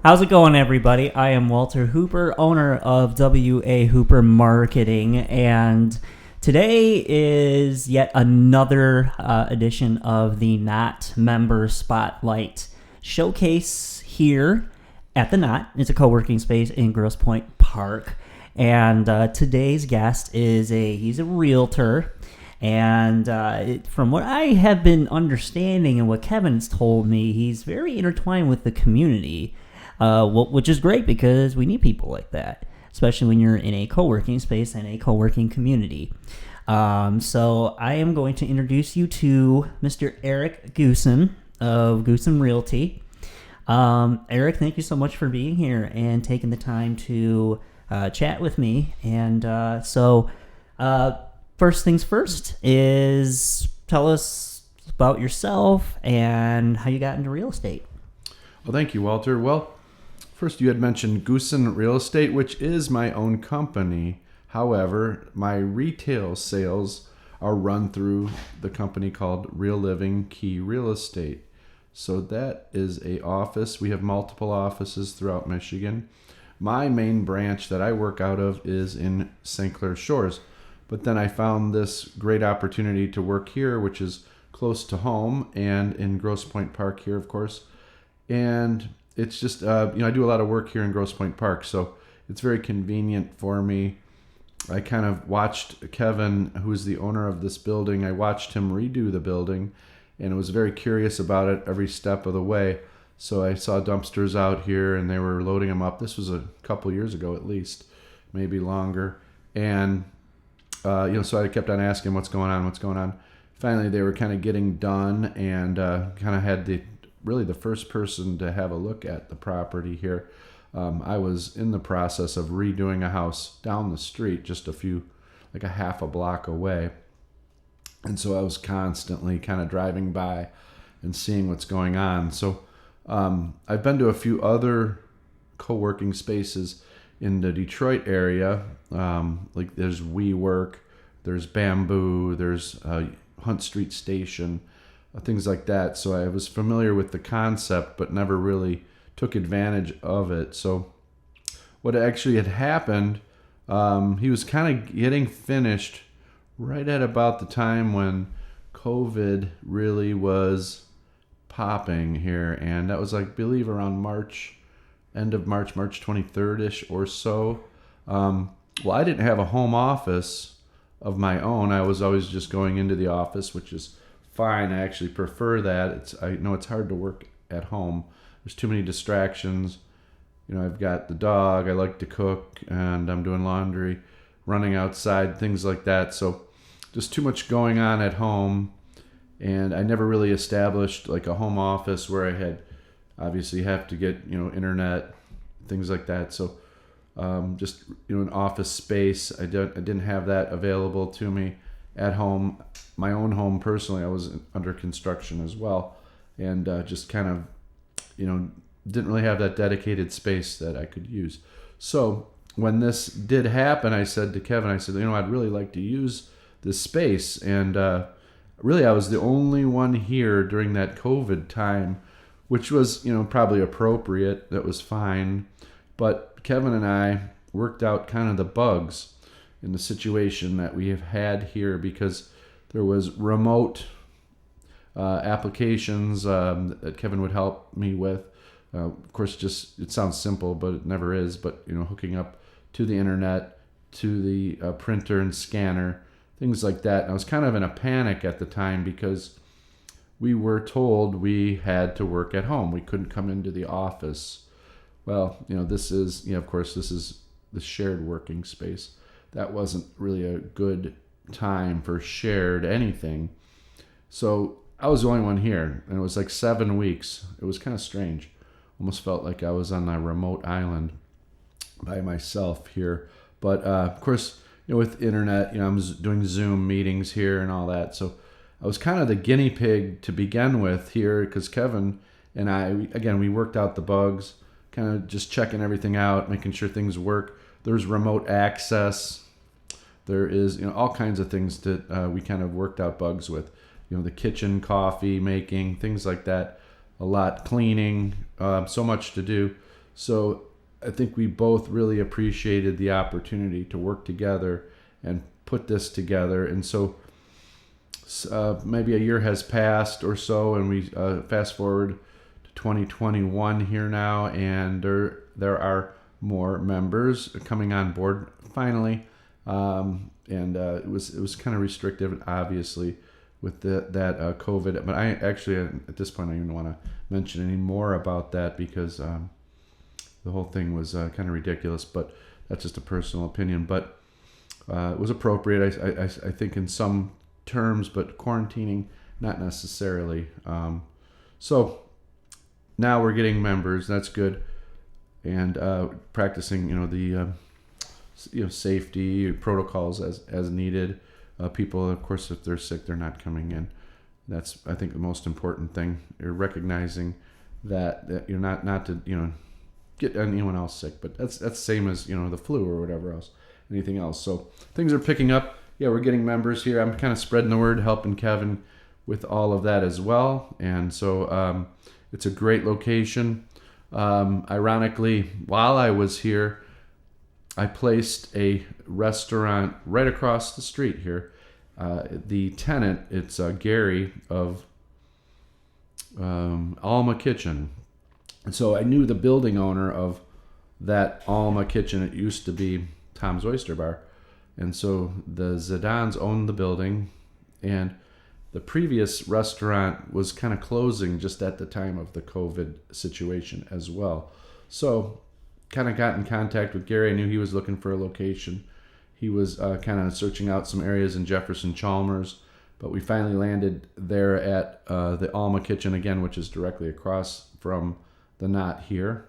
How's it going, everybody? I am Walter Hooper, owner of W.A. Hooper Marketing, and today is yet another edition of the Knot Member Spotlight Showcase here at the Knot. It's a co-working space in Grosse Pointe Park, and today's guest he's a realtor. And from what I have been understanding and what Kevin's told me, he's very intertwined with the community, which is great because we need people like that, especially when you're in a co-working space and a co-working community. So I am going to introduce you to Mr. Eric Goosen of Goosen Realty. Eric, thank you so much for being here and taking the time to chat with me. And first things first is tell us about yourself and how you got into real estate. Well, thank you, Walter. Well, first you had mentioned Goosen Real Estate, which is my own company. However, my retail sales are run through the company called Real Living Key Real Estate. So that is a office. We have multiple offices throughout Michigan. My main branch that I work out of is in St. Clair Shores. But then I found this great opportunity to work here, which is close to home and in Grosse Pointe Park here, of course. And it's just, I do a lot of work here in Grosse Pointe Park, so it's very convenient for me. I kind of watched Kevin, who's the owner of this building, I watched him redo the building, and I was very curious about it every step of the way. So I saw dumpsters out here, and they were loading them up. This was a couple years ago at least, maybe longer. And so I kept on asking what's going on. Finally, they were kind of getting done, and kind of had the first person to have a look at the property here. I was in the process of redoing a house down the street, just a half a block away. And so I was constantly kind of driving by and seeing what's going on. So I've been to a few other co-working spaces in the Detroit area, like there's WeWork, there's Bamboo, there's Hunt Street Station, things like that. So I was familiar with the concept, but never really took advantage of it. So what actually had happened, he was kind of getting finished right at about the time when COVID really was popping here. And that was, I believe, around end of March 23rd-ish or so. Well, I didn't have a home office of my own. I was always just going into the office, which is fine. I actually prefer that. I know it's hard to work at home. There's too many distractions. I've got the dog, I like to cook, and I'm doing laundry, running outside, things like that. So just too much going on at home. And I never really established like a home office where I had obviously have to get, internet, things like that. So just, an office space. I didn't have that available to me at home. My own home, personally, I was under construction as well. And just kind of, didn't really have that dedicated space that I could use. So when this did happen, I said to Kevin, I'd really like to use this space. And really, I was the only one here during that COVID time, which was, probably appropriate. That was fine. But Kevin and I worked out kind of the bugs in the situation that we have had here, because there was remote applications that Kevin would help me with. Of course, it sounds simple, but it never is. But, hooking up to the internet, to the printer and scanner, things like that. And I was kind of in a panic at the time because we were told we had to work at home. We couldn't come into the office. Well, this is the shared working space. That wasn't really a good time for shared anything. So I was the only one here, and it was like 7 weeks. It was kind of strange. Almost felt like I was on a remote island by myself here. But of course, with internet, I'm doing Zoom meetings here and all that. So I was kind of the guinea pig to begin with here, because Kevin and I, we worked out the bugs, kind of just checking everything out, making sure things work. There's remote access. There is, all kinds of things that we kind of worked out bugs with. The kitchen, coffee making, things like that. A lot cleaning, so much to do. So I think we both really appreciated the opportunity to work together and put this together. And so maybe a year has passed or so, and we fast forward to 2021 here now, and there are more members coming on board finally. And it was kind of restrictive, obviously, with that COVID. But I actually, at this point, I don't even want to mention any more about that because the whole thing was kind of ridiculous. But that's just a personal opinion. But it was appropriate, I think, in some terms, but quarantining, not necessarily. So now we're getting members. That's good. And practicing, the safety protocols as needed. People, of course, if they're sick, they're not coming in. That's, I think, the most important thing. You're recognizing that you're not to get anyone else sick, but that's the same as the flu or whatever else, anything else. So things are picking up. Yeah, we're getting members here. I'm kind of spreading the word, helping Kevin with all of that as well, and so it's a great location. Ironically, while I was here, I placed a restaurant right across the street here. The tenant, it's Gary of Alma Kitchen. And so I knew the building owner of that Alma Kitchen. It used to be Tom's Oyster Bar. And so the Zidans owned the building, and the previous restaurant was kind of closing just at the time of the COVID situation as well. So kind of got in contact with Gary. I knew he was looking for a location. He was kind of searching out some areas in Jefferson Chalmers, but we finally landed there at the Alma Kitchen again, which is directly across from the Knot here.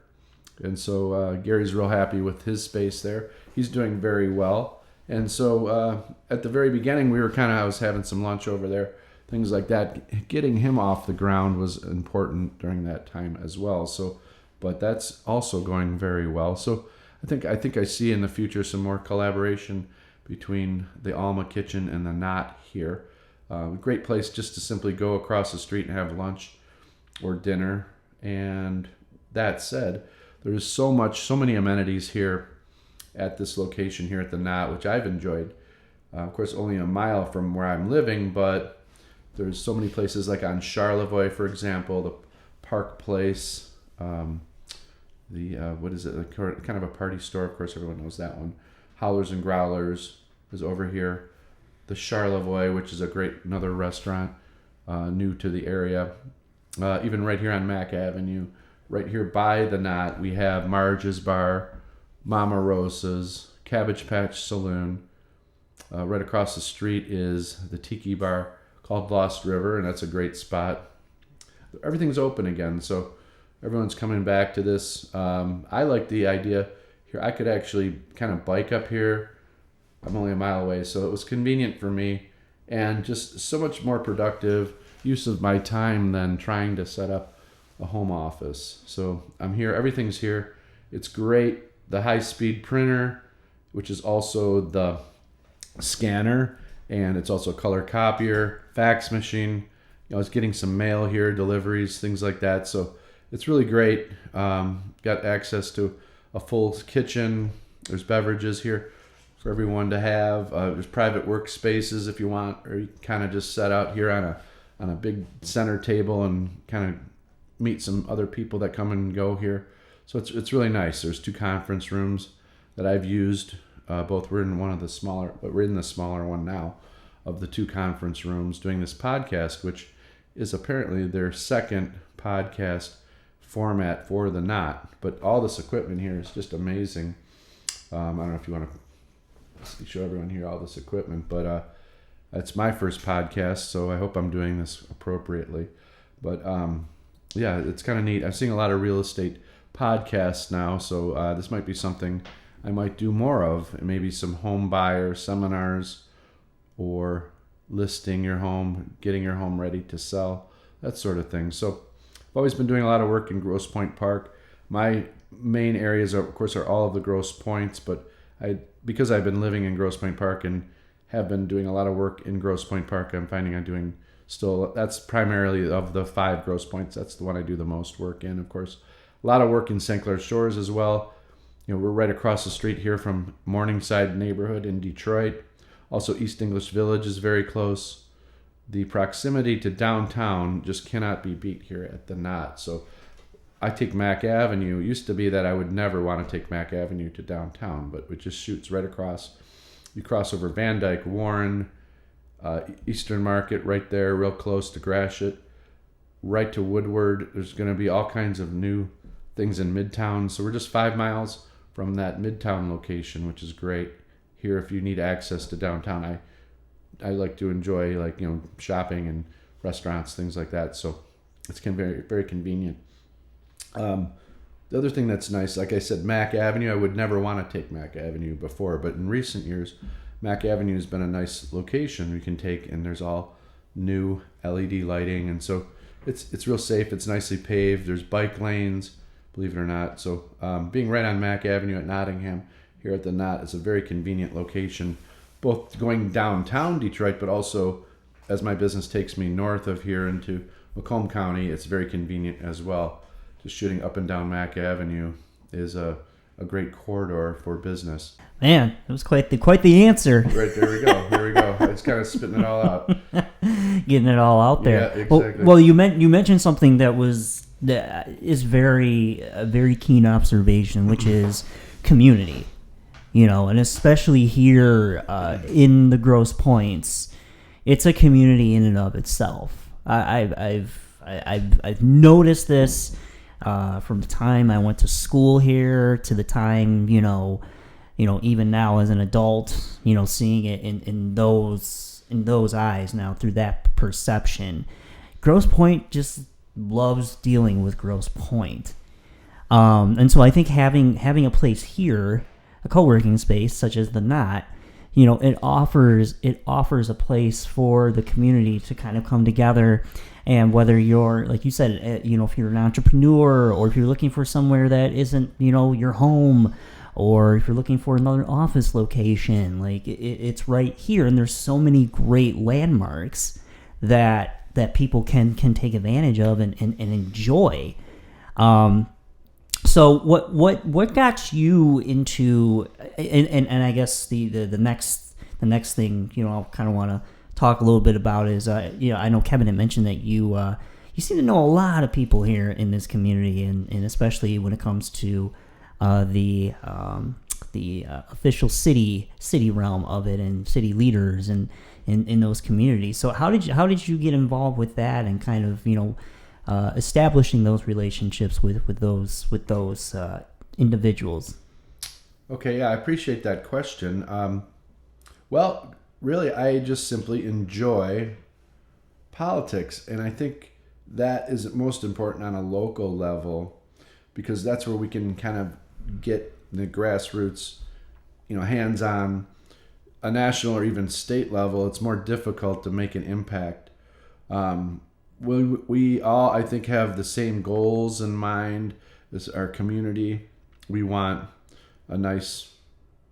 And so Gary's real happy with his space there. He's doing very well. And so at the very beginning, I was having some lunch over there, things like that. Getting him off the ground was important during that time as well. So, but that's also going very well. So I think I see in the future some more collaboration between the Alma Kitchen and the Knot here. Great place just to simply go across the street and have lunch or dinner. And that said, there's so many amenities here at this location here at the Knot, which I've enjoyed. Of course, only a mile from where I'm living, but there's so many places like on Charlevoix, for example, the Park Place, what is it? Kind of a party store. Of course, everyone knows that one. Howlers and Growlers is over here. The Charlevoix, which is another restaurant new to the area. Even right here on Mack Avenue, right here by the Knot, we have Marge's Bar, Mama Rosa's, Cabbage Patch Saloon. Right across the street is the Tiki Bar called Lost River, and that's a great spot. Everything's open again, so everyone's coming back to this. I like the idea here. I could actually kind of bike up here. I'm only a mile away, so it was convenient for me and just so much more productive use of my time than trying to set up a home office. So I'm here. Everything's here. It's great. The high-speed printer, which is also the scanner, and it's also a color copier, fax machine. I was getting some mail here, deliveries, things like that. So it's really great. Got access to a full kitchen. There's beverages here for everyone to have. There's private workspaces if you want, or you kind of just set out here on a big center table and kind of meet some other people that come and go here. So it's really nice. There's 2 conference rooms that I've used. Both we're in we're in the smaller one now of the 2 conference rooms doing this podcast, which is apparently their second podcast format for the Knot. But all this equipment here is just amazing. I don't know if you want to show everyone here all this equipment, but it's my first podcast, so I hope I'm doing this appropriately. But yeah, it's kind of neat. I'm seeing a lot of real estate podcasts now, so this might be something I might do more of. Maybe some home buyer seminars or listing your home, getting your home ready to sell, that sort of thing. So I've always been doing a lot of work in Grosse Pointe Park. My main areas, of course, are all of the Grosse Pointes, but because I've been living in Grosse Pointe Park and have been doing a lot of work in Grosse Pointe Park, I'm finding I'm doing still, that's primarily of the 5 Grosse Pointes, that's the one I do the most work in. Of course, lot of work in St. Clair Shores as well. We're right across the street here from Morningside neighborhood in Detroit. Also, East English Village is very close. The proximity to downtown just cannot be beat here at the Knot. So I take Mack Avenue. It used to be that I would never want to take Mack Avenue to downtown, but it just shoots right across. You cross over Van Dyke, Warren, Eastern Market right there, real close to Gratiot, right to Woodward. There's going to be all kinds of new things in Midtown. So we're just 5 miles from that Midtown location, which is great. Here, if you need access to downtown, I like to enjoy shopping and restaurants, things like that. So it's very, very convenient. The other thing that's nice, like I said, Mack Avenue, I would never want to take Mack Avenue before, but in recent years, Mack Avenue has been a nice location we can take, and there's all new LED lighting, and so it's real safe. It's nicely paved. There's bike lanes, believe it or not. So being right on Mack Avenue at Nottingham here at the Knot is a very convenient location, both going downtown Detroit, but also as my business takes me north of here into Macomb County, it's very convenient as well. Just shooting up and down Mack Avenue is a great corridor for business. Man, it was quite the answer. Right, there we go. Here we go. I was kind of spitting it all out. Getting it all out there. Yeah, exactly. Well, you mentioned something that is a very keen observation, which is community. And especially here in the Grosse Points, it's a community in and of itself. I've noticed this from the time I went to school here to the time even now as an adult, seeing it in those eyes now through that perception. Grosse Pointe just loves dealing with Grosse Pointe, and so I think having a place here, a co-working space such as the Knot, it offers a place for the community to kind of come together. And whether you're, like you said, if you're an entrepreneur, or if you're looking for somewhere that isn't, your home, or if you're looking for another office location, it's right here. And there's so many great landmarks that people can take advantage of and enjoy. So what got you into, and I guess the next thing, I'll kind of want to talk a little bit about is, I know Kevin had mentioned that you seem to know a lot of people here in this community, and especially when it comes to the official city realm of it, and city leaders and in those communities. So how did you get involved with that, and kind of establishing those relationships with those individuals? Okay, yeah, I appreciate that question. Well, really, I just simply enjoy politics, and I think that is most important on a local level, because that's where we can kind of get the grassroots, hands-on. A national or even state level, it's more difficult to make an impact. We all, I think, have the same goals in mind. This our community. We want a nice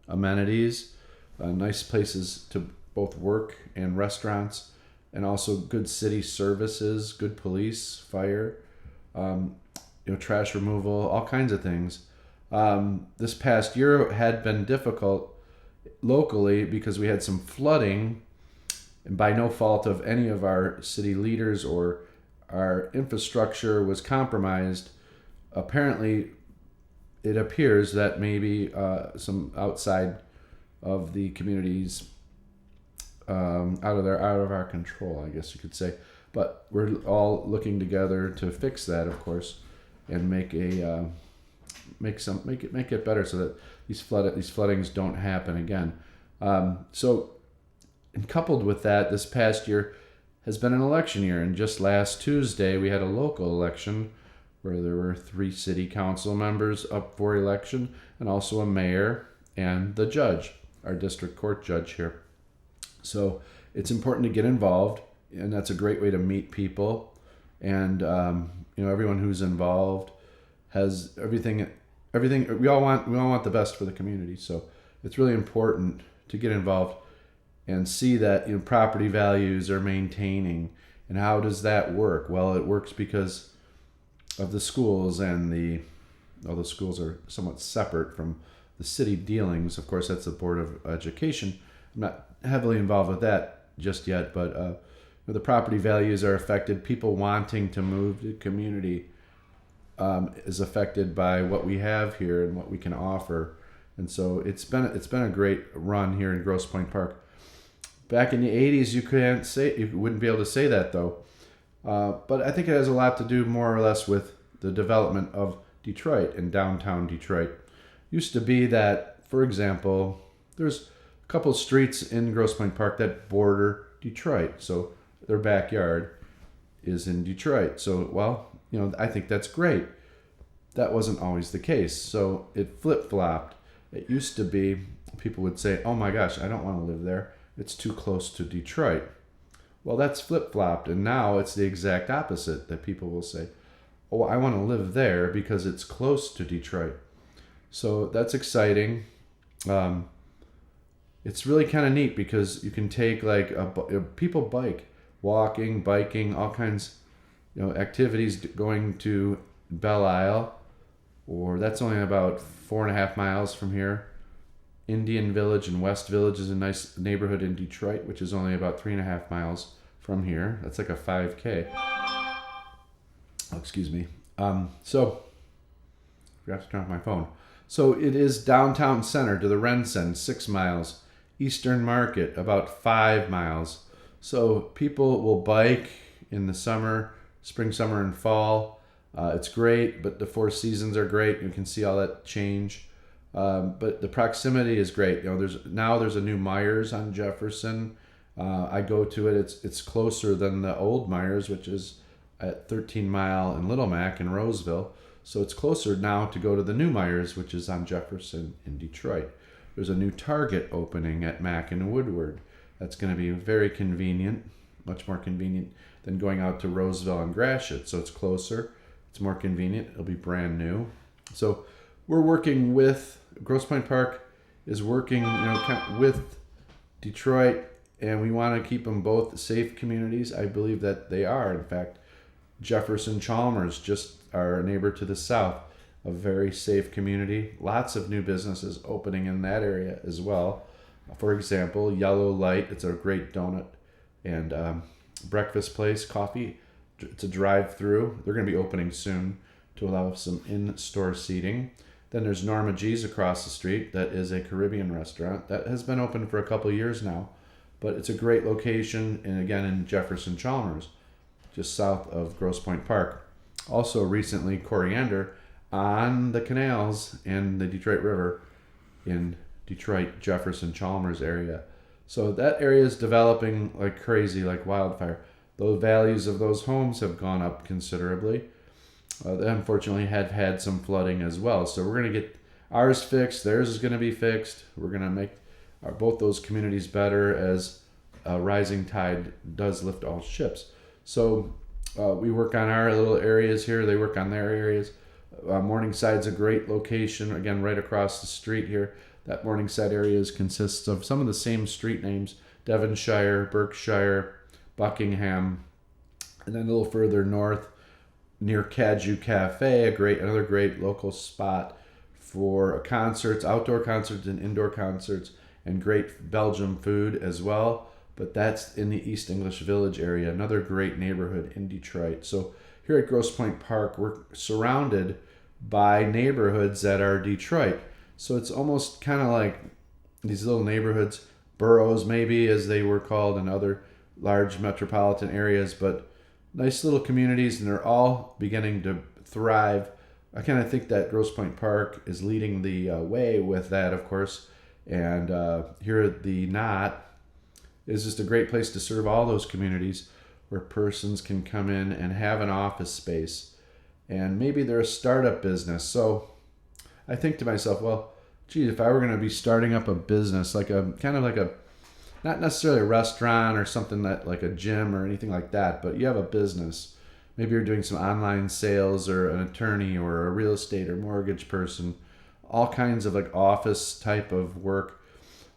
amenities, nice places to both work and restaurants, and also good city services, good police, fire, trash removal, all kinds of things. This past year had been difficult locally because we had some flooding, and by no fault of any of our city leaders, or our infrastructure was compromised. Apparently, it appears that maybe some outside of the communities, out of our control, I guess you could say. But we're all looking together to fix that, of course, and make it better so that these floodings don't happen again. So, and coupled with that, this past year has been an election year, and just last Tuesday we had a local election where there were 3 city council members up for election, and also a mayor and the judge, our district court judge here. So it's important to get involved, and that's a great way to meet people. And everyone who's involved has everything. We all want the best for the community. So it's really important to get involved and see that property values are maintaining. And how does that work? Well, it works because of the schools and the although schools are somewhat separate from the city dealings. Of course, that's the Board of Education. I'm not heavily involved with that just yet, but the property values are affected. People wanting to move to the community is affected by what we have here and what we can offer. And so it's been a great run here in Grosse Pointe Park. Back in the 80s, you wouldn't be able to say that though. But I think it has a lot to do more or less with the development of Detroit and downtown Detroit. Used to be that, for example, there's a couple streets in Grosse Pointe Park that border Detroit. So their backyard is in Detroit. So, well, I think that's great. That wasn't always the case. So it flip-flopped. It used to be people would say, oh my gosh, I don't want to live there. It's too close to Detroit. Well, that's flip-flopped, and now it's the exact opposite, that people will say, oh, I want to live there because it's close to Detroit. So that's exciting. It's really kind of neat because you can take people bike, walking, biking, all kinds, activities going to Belle Isle, or that's only about 4.5 miles from here. Indian Village and West Village is a nice neighborhood in Detroit, which is only about 3.5 miles from here. That's like a 5K. Oh, excuse me. So, I forgot to turn off my phone. So it is downtown center to the Rensen, 6 miles. Eastern Market, about 5 miles. So people will bike in the summer, spring, summer, and fall. It's great, but the 4 seasons are great. You can see all that change. But the proximity is great. There's a new Myers on Jefferson. I go to it. It's closer than the old Myers, which is at 13 Mile and Little Mac in Roseville. So it's closer now to go to the new Myers, which is on Jefferson in Detroit. There's a new Target opening at Mac and Woodward. That's going to be very convenient, much more convenient than going out to Roseville and Gratiot. So it's closer. It's more convenient. It'll be brand new. So we're working with Grosse Pointe Park is working, with Detroit, and we want to keep them both safe communities. I believe that they are. In fact, Jefferson Chalmers, just our neighbor to the south, a very safe community. Lots of new businesses opening in that area as well. For example, Yellow Light. It's a great donut and breakfast place, coffee. It's a drive-through. They're going to be opening soon to allow some in-store seating. Then there's Norma G's across the street. That is a Caribbean restaurant that has been open for a couple of years now, but it's a great location, and again in Jefferson Chalmers, just south of Grosse Pointe Park. Also recently, Coriander on the canals and the Detroit River in Detroit, Jefferson Chalmers area. So that area is developing like crazy, like wildfire. The values of those homes have gone up considerably. They unfortunately have had some flooding as well. So we're going to get ours fixed. Theirs is going to be fixed. We're going to make both those communities better as a rising tide does lift all ships. So we work on our little areas here. They work on their areas. Morningside's a great location. Again, right across the street here. That Morningside area consists of some of the same street names. Devonshire, Berkshire, Buckingham. And then a little further north, near Caju Cafe, another great local spot for concerts, outdoor concerts and indoor concerts, and great Belgian food as well. But that's in the East English Village area, another great neighborhood in Detroit. So here at Grosse Pointe Park, we're surrounded by neighborhoods that are Detroit. So it's almost kind of like these little neighborhoods, boroughs maybe, as they were called in other large metropolitan areas, but nice little communities, and they're all beginning to thrive. I kind of think that Grosse Pointe Park is leading the way with that, of course. And here at the Knot is just a great place to serve all those communities where persons can come in and have an office space. And maybe they're a startup business. So I think to myself, well, gee, if I were going to be starting up a business, like a kind of like a, not necessarily a restaurant or something that like a gym or anything like that, but you have a business. Maybe you're doing some online sales or an attorney or a real estate or mortgage person, all kinds of like office type of work.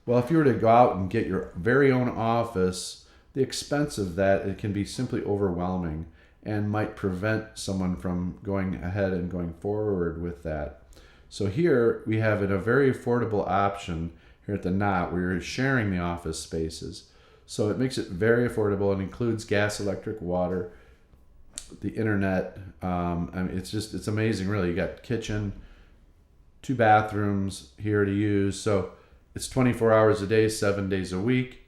Well, if you were to go out and get your very own office, the expense of that, it can be simply overwhelming. and might prevent someone from going ahead and going forward with that. So here we have it a very affordable option here at the Knot. We're sharing the office spaces. So it makes it very affordable and includes gas, electric, water, the internet. I mean, it's amazing, really. You got kitchen, 2 bathrooms here to use. So it's 24 hours a day, 7 days a week.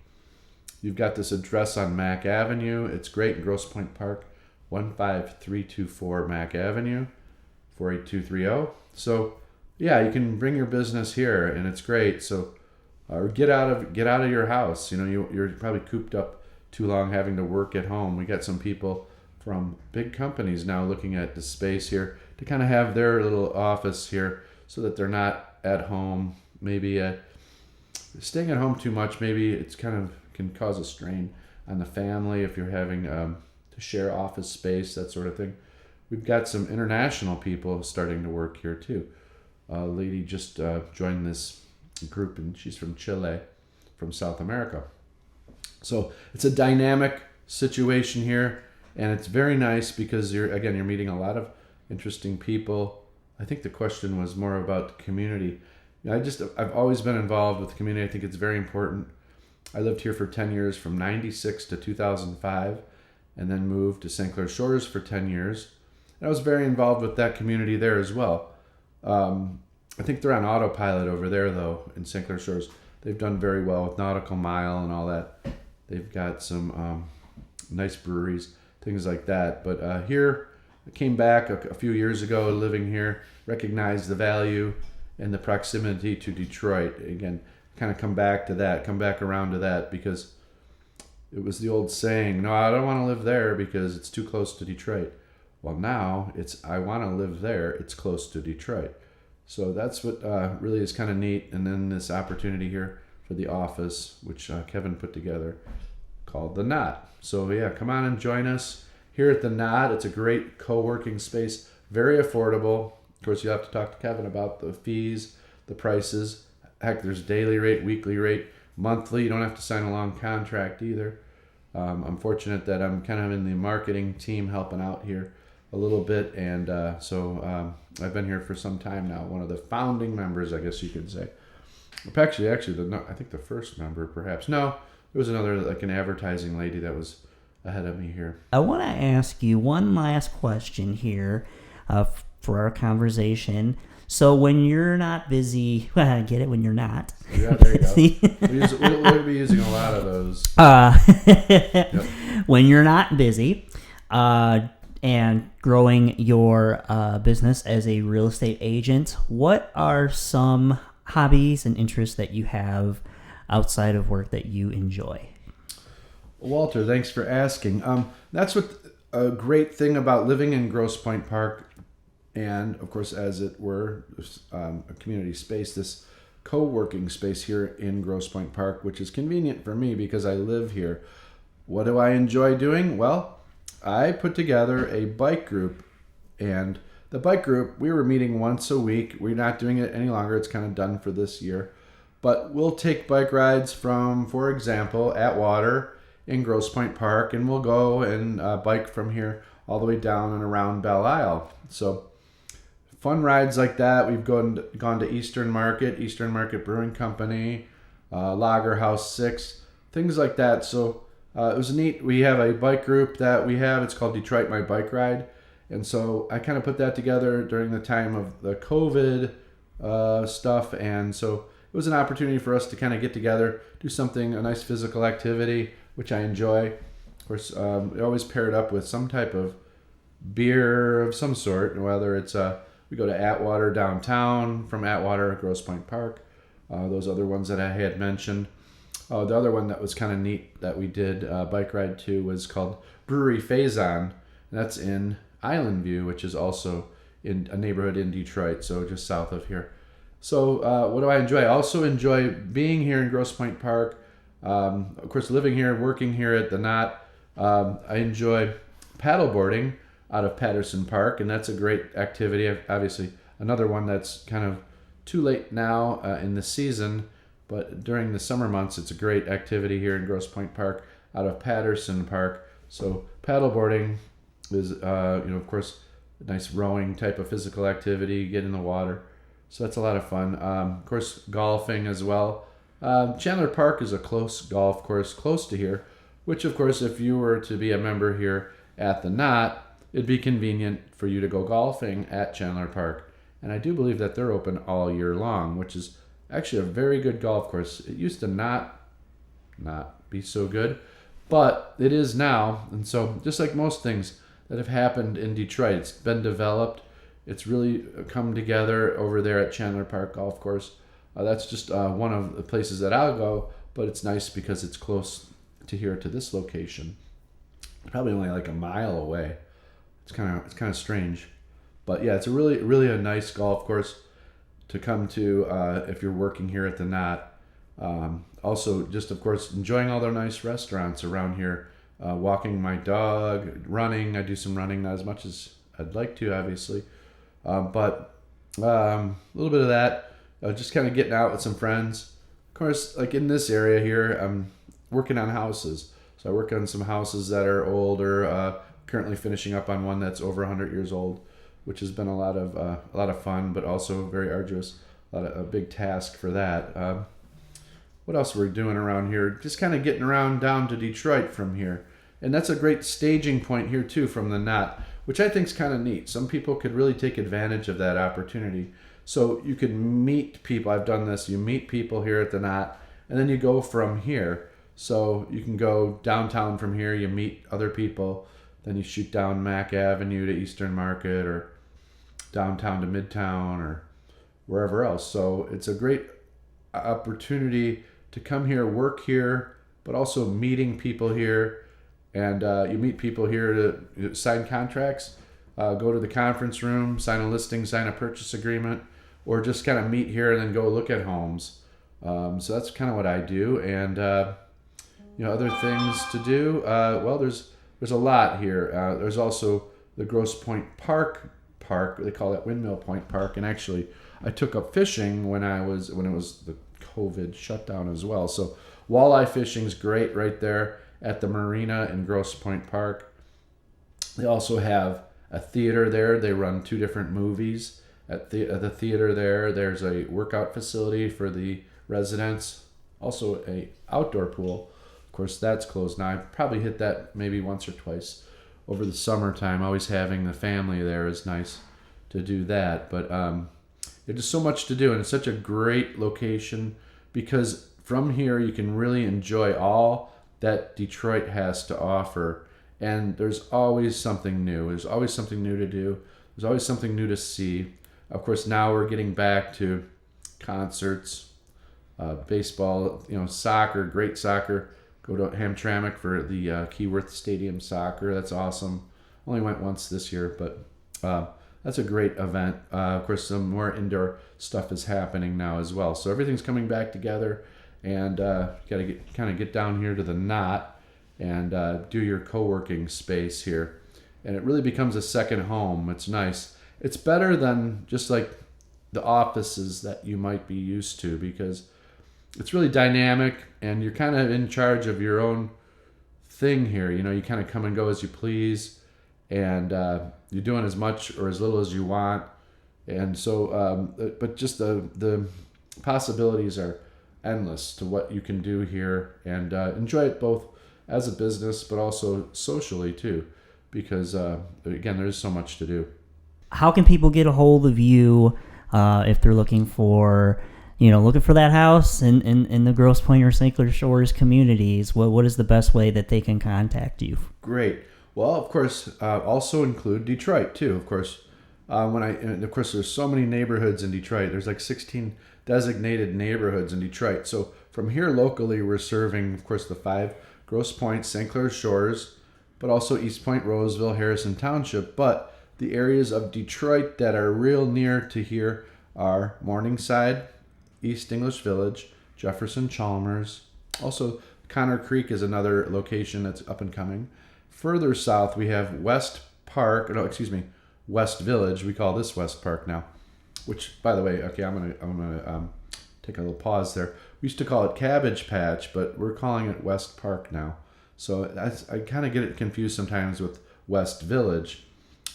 You've got this address on Mack Avenue. It's great in Grosse Pointe Park, 15324 Mack Avenue, 48230. So yeah, you can bring your business here, and it's great. So or get out of your house. You're probably cooped up too long having to work at home. We got some people from big companies now looking at the space here to kind of have their little office here so that they're not at home. Maybe staying at home too much, maybe it's kind of can cause a strain on the family if you're having to share office space, that sort of thing. We've got some international people starting to work here too. A lady just joined this group, and she's from Chile, from South America. So it's a dynamic situation here, and it's very nice because you're meeting a lot of interesting people. I think the question was more about community. I've always been involved with the community. I think it's very important. I lived here for 10 years, from 96 to 2005, and then moved to St. Clair Shores for 10 years. And I was very involved with that community there as well. I think they're on autopilot over there, though, in St. Clair Shores. They've done very well with Nautical Mile and all that. They've got some nice breweries, things like that. But here, I came back a few years ago living here, recognized the value and the proximity to Detroit. Again, kind of come back around to that, because it was the old saying, no, I don't want to live there because it's too close to Detroit. Well, now it's, I want to live there, it's close to Detroit. So that's what really is kind of neat. And then this opportunity here for the office, which Kevin put together, called the Knot. So yeah, come on and join us here at the Knot. It's a great co-working space, very affordable. Of course, you have to talk to Kevin about the fees, the prices. Heck, there's daily rate, weekly rate, monthly. You don't have to sign a long contract either. I'm fortunate that I'm kind of in the marketing team helping out here a little bit, and so I've been here for some time now. One of the founding members, I guess you could say. Actually, I think the first member, perhaps. No, there was another, like an advertising lady that was ahead of me here. I want to ask you one last question here for our conversation. So when you're not busy, I get it, when you're not. Yeah, there you go. We'll be using a lot of those. Yep. When you're not busy and growing your business as a real estate agent, what are some hobbies and interests that you have outside of work that you enjoy? Walter, thanks for asking. That's what a great thing about living in Grosse Pointe Park, and of course, as it were, a community space, this co-working space here in Grosse Pointe Park, which is convenient for me because I live here. What do I enjoy doing? Well, I put together a bike group, and the bike group, we were meeting once a week. We're not doing it any longer. It's kind of done for this year. But we'll take bike rides from, for example, Atwater in Grosse Pointe Park, and we'll go and bike from here all the way down and around Belle Isle. So fun rides like that. We've gone to Eastern Market Brewing Company, Lager House 6, things like that. So it was neat. We have a bike group that we have. It's called Detroit My Bike Ride. And so I kind of put that together during the time of the COVID stuff. And so it was an opportunity for us to kind of get together, do something, a nice physical activity, which I enjoy. Of course, we always pair it up with some type of beer of some sort, whether it's we go to Atwater downtown, from Atwater, Grosse Pointe Park, those other ones that I had mentioned. Oh, the other one that was kind of neat that we did bike ride to was called Brewery Faison. That's in Island View, which is also in a neighborhood in Detroit, so just south of here. So what do I enjoy? I also enjoy being here in Grosse Pointe Park. Of course, living here, working here at the Knot. I enjoy paddleboarding out of Patterson Park, and that's a great activity. Obviously, another one that's kind of too late now in the season, but during the summer months, it's a great activity here in Grosse Pointe Park out of Patterson Park. So paddleboarding, is, of course, a nice rowing type of physical activity, get in the water. So that's a lot of fun. Of course, golfing as well. Chandler Park is a close golf course close to here, which, of course, if you were to be a member here at the Knot, it'd be convenient for you to go golfing at Chandler Park. And I do believe that they're open all year long, which is actually a very good golf course. It used to not be so good, but it is now. And so just like most things that have happened in Detroit, it's been developed. It's really come together over there at Chandler Park Golf Course. That's just one of the places that I'll go, but it's nice because it's close to here to this location. Probably only like a mile away. It's kind of strange, but yeah, it's a really a nice golf course to come to if you're working here at the Knot. Also, just of course enjoying all their nice restaurants around here. Walking my dog, running. I do some running, not as much as I'd like to, obviously, but a little bit of that. Just kind of getting out with some friends. Of course, like in this area here, I'm working on houses. So I work on some houses that are older. Currently finishing up on one that's over 100 years old, which has been a lot of fun, but also very arduous. A big task for that. What else we're doing around here? Just kind of getting around down to Detroit from here, and that's a great staging point here too from the Knot, which I think is kind of neat. Some people could really take advantage of that opportunity. So you can meet people. I've done this. You meet people here at the Knot, and then you go from here. So you can go downtown from here. You meet other people. Then you shoot down Mack Avenue to Eastern Market or downtown to Midtown or wherever else. So it's a great opportunity to come here, work here, but also meeting people here. And you meet people here to sign contracts, go to the conference room, sign a listing, sign a purchase agreement, or just kind of meet here and then go look at homes. So that's kind of what I do. And other things to do. Well, there's a lot here. There's also the Grosse Pointe Park. They call it Windmill Point Park. And actually, I took up fishing when it was the COVID shutdown as well. So walleye fishing's great right there at the marina in Grosse Pointe Park. They also have a theater there. They run 2 different movies at the theater there. There's a workout facility for the residents. Also a outdoor pool. Of course, that's closed now. I've probably hit that maybe once or twice over the summertime. Always having the family there is nice to do that. But there's just so much to do, and it's such a great location because from here you can really enjoy all that Detroit has to offer. And there's always something new. There's always something new to do. There's always something new to see. Of course, now we're getting back to concerts, baseball, soccer, great soccer. Go to Hamtramck for the Keyworth Stadium soccer. That's awesome. Only went once this year, but that's a great event. Of course, some more indoor stuff is happening now as well. So everything's coming back together, and got to get down here to the Knot and do your co-working space here. And it really becomes a second home. It's nice. It's better than just like the offices that you might be used to because it's really dynamic and you're kind of in charge of your own thing here. You kind of come and go as you please, and you're doing as much or as little as you want. And so, but just the possibilities are endless to what you can do here, and enjoy it both as a business but also socially too, because again, there's so much to do. How can people get a hold of you if they're looking for that house in the Grosse Pointe or St. Clair Shores communities? What is the best way that they can contact you? Great. Well, of course, also include Detroit too. Of course, there's so many neighborhoods in Detroit. There's like 16 designated neighborhoods in Detroit. So from here locally, we're serving, of course, the 5 Grosse Pointe, St. Clair Shores, but also East Point, Roseville, Harrison Township. But the areas of Detroit that are real near to here are Morningside, East English Village, Jefferson Chalmers. Also, Connor Creek is another location that's up and coming. Further south, we have West Village. We call this West Park now. Which, by the way, okay, I'm gonna take a little pause there. We used to call it Cabbage Patch, but we're calling it West Park now. So I kind of get it confused sometimes with West Village.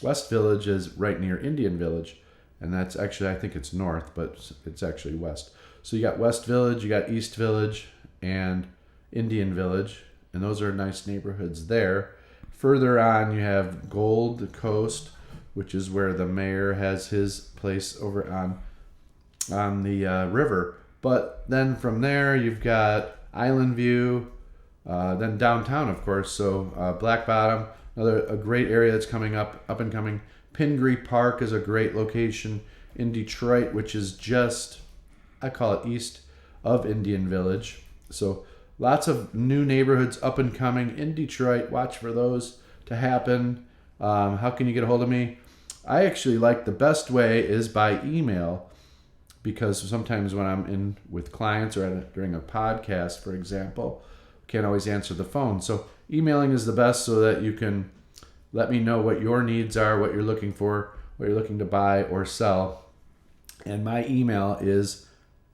West Village is right near Indian Village, and that's actually, I think it's north, but it's actually west. So you got West Village, you got East Village, and Indian Village, and those are nice neighborhoods there. Further on, you have Gold Coast, which is where the mayor has his place over on the river. But then from there, you've got Island View, then downtown, of course. So Black Bottom, a great area that's up and coming. Pingree Park is a great location in Detroit, which is just, I call it east of Indian Village. So lots of new neighborhoods up and coming in Detroit. Watch for those to happen. How can you get a hold of me? I actually like the best way is by email, because sometimes when I'm in with clients or during a podcast, for example, can't always answer the phone. So emailing is the best so that you can let me know what your needs are, what you're looking for, what you're looking to buy or sell. And my email is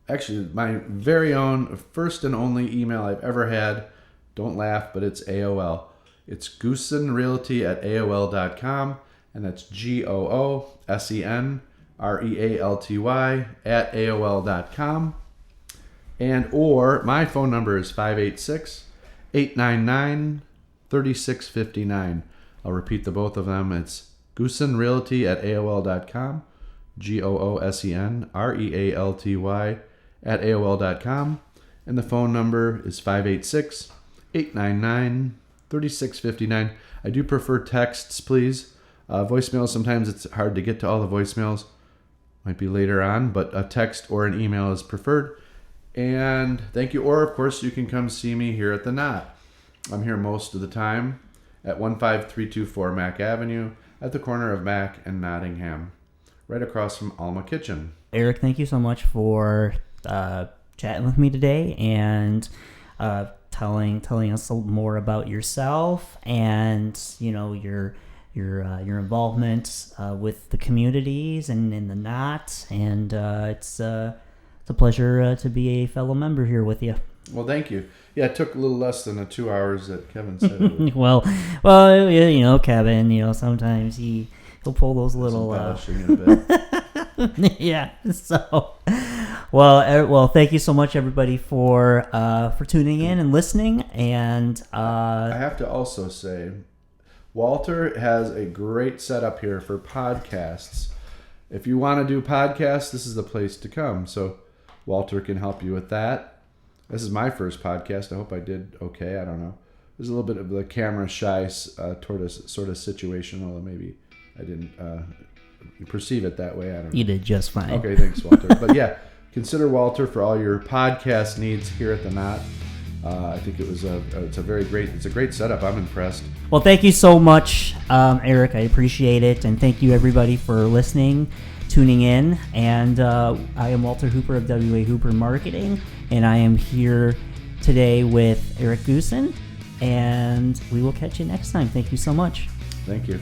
actually my very own first and only email I've ever had. Don't laugh, but it's AOL. It's goosenrealty@aol.com, and that's goosenrealty@aol.com. And or my phone number is 586-899-3659. I'll repeat the both of them. It's goosenrealty@aol.com, goosenrealty@aol.com, and the phone number is 586-899-3659. I do prefer texts, please. Voicemails, sometimes it's hard to get to all the voicemails. Might be later on, but a text or an email is preferred. And thank you. Or, of course, you can come see me here at the Knot. I'm here most of the time at 15324 Mack Avenue at the corner of Mack and Nottingham, right across from Alma Kitchen. Eric, thank you so much for chatting with me today and telling us a little more about yourself and your involvement with the communities and in the Knot. And it's a pleasure to be a fellow member here with you. Well, thank you. Yeah, it took a little less than the 2 hours that Kevin said. well, Kevin, sometimes he'll pull those little. Embellishing a bit. Yeah. So, well, thank you so much, everybody, for tuning in and listening. And I have to also say, Walter has a great setup here for podcasts. If you want to do podcasts, this is the place to come. So Walter can help you with that. This is my first podcast. I hope I did okay. I don't know. There's a little bit of the camera shy sort of situation, although maybe I didn't perceive it that way. I don't know. You did just fine. Okay, thanks, Walter. But yeah, consider Walter for all your podcast needs here at the Knot. I think it's a great setup. I'm impressed. Well, thank you so much, Eric. I appreciate it, and thank you everybody for listening, tuning in. And I am Walter Hooper of WA Hooper Marketing, and I am here today with Eric Goosen, and we will catch you next time. Thank you so much. Thank you.